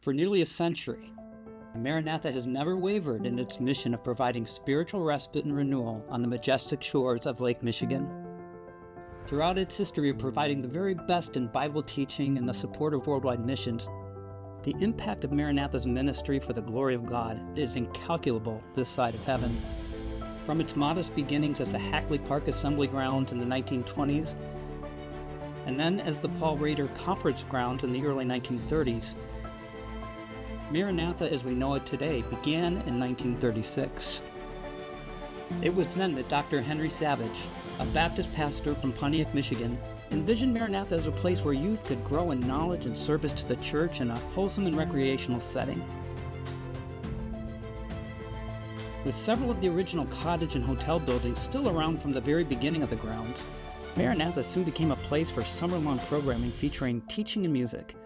For nearly a century, Maranatha has never wavered in its mission of providing spiritual respite and renewal on the majestic shores of Lake Michigan. Throughout its history of providing the very best in Bible teaching and the support of worldwide missions, the impact of Maranatha's ministry for the glory of God is incalculable this side of heaven. From its modest beginnings as the Hackley Park Assembly Grounds in the 1920s, and then as the Paul Rader Conference Grounds in the early 1930s, Maranatha as we know it today began in 1936. It was then that Dr. Henry Savage, a Baptist pastor from Pontiac, Michigan, envisioned Maranatha as a place where youth could grow in knowledge and service to the church in a wholesome and recreational setting. With several of the original cottage and hotel buildings still around from the very beginning of the grounds, Maranatha soon became a place for summer-long programming featuring teaching and music.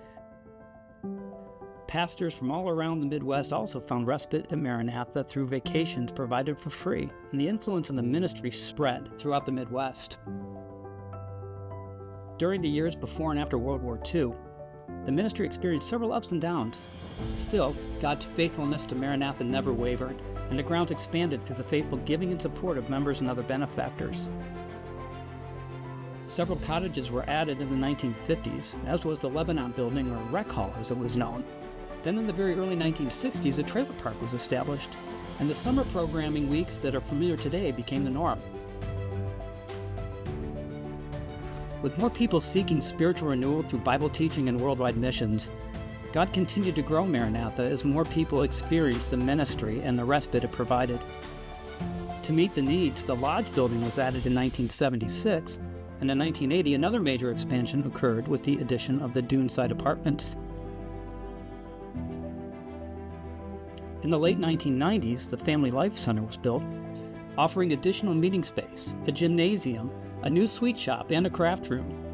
Pastors from all around the Midwest also found respite at Maranatha through vacations provided for free, and the influence of the ministry spread throughout the Midwest. During the years before and after World War II, the ministry experienced several ups and downs. Still, God's faithfulness to Maranatha never wavered, and the grounds expanded through the faithful giving and support of members and other benefactors. Several cottages were added in the 1950s, as was the Lebanon Building, or Rec Hall as it was known. Then in the very early 1960s, a trailer park was established, and the summer programming weeks that are familiar today became the norm. With more people seeking spiritual renewal through Bible teaching and worldwide missions, God continued to grow Maranatha as more people experienced the ministry and the respite it provided. To meet the needs, the Lodge Building was added in 1976, and in 1980 another major expansion occurred with the addition of the Duneside Apartments. In the late 1990s, the Family Life Center was built, offering additional meeting space, a gymnasium, a new sweet shop, and a craft room.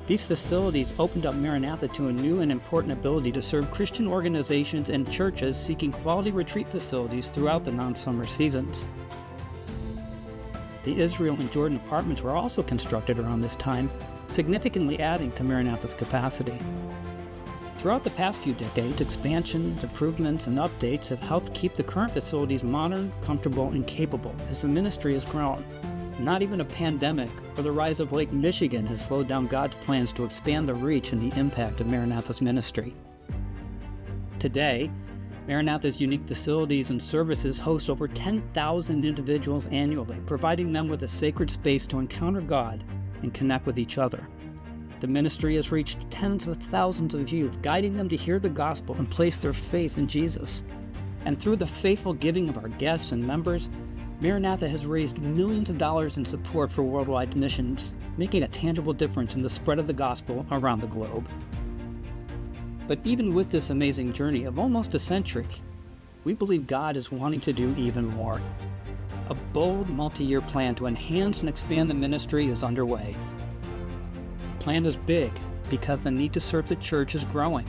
These facilities opened up Maranatha to a new and important ability to serve Christian organizations and churches seeking quality retreat facilities throughout the non-summer seasons. The Israel and Jordan Apartments were also constructed around this time, significantly adding to Maranatha's capacity. Throughout the past few decades, expansions, improvements, and updates have helped keep the current facilities modern, comfortable, and capable as the ministry has grown. Not even a pandemic or the rise of Lake Michigan has slowed down God's plans to expand the reach and the impact of Maranatha's ministry. Today, Maranatha's unique facilities and services host over 10,000 individuals annually, providing them with a sacred space to encounter God and connect with each other. The ministry has reached tens of thousands of youth, guiding them to hear the gospel and place their faith in Jesus. And through the faithful giving of our guests and members, Maranatha has raised millions of dollars in support for worldwide missions, making a tangible difference in the spread of the gospel around the globe. But even with this amazing journey of almost a century, we believe God is wanting to do even more. A bold multi-year plan to enhance and expand the ministry is underway. The plan is big because the need to serve the church is growing.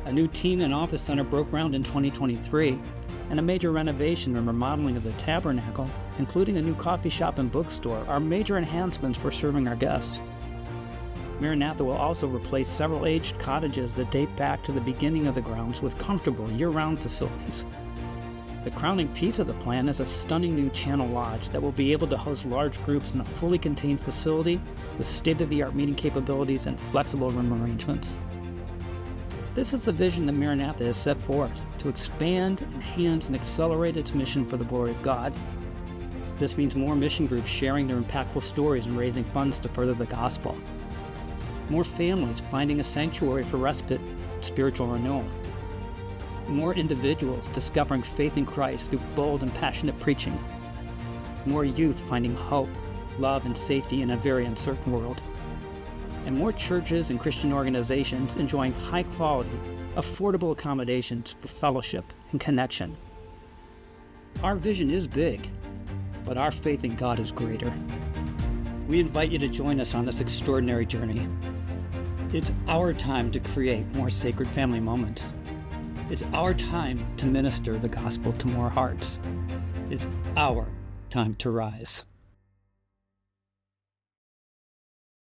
A new teen and office center broke ground in 2023, and a major renovation and remodeling of the tabernacle, including a new coffee shop and bookstore, are major enhancements for serving our guests. Maranatha will also replace several aged cottages that date back to the beginning of the grounds with comfortable year-round facilities. The crowning piece of the plan is a stunning new Channel Lodge that will be able to host large groups in a fully contained facility with state-of-the-art meeting capabilities and flexible room arrangements. This is the vision that Maranatha has set forth, to expand, enhance, and accelerate its mission for the glory of God. This means more mission groups sharing their impactful stories and raising funds to further the gospel. More families finding a sanctuary for respite, spiritual renewal. More individuals discovering faith in Christ through bold and passionate preaching. More youth finding hope, love, and safety in a very uncertain world. And more churches and Christian organizations enjoying high-quality, affordable accommodations for fellowship and connection. Our vision is big, but our faith in God is greater. We invite you to join us on this extraordinary journey. It's our time to create more sacred family moments. It's our time to minister the gospel to more hearts. It's our time to rise.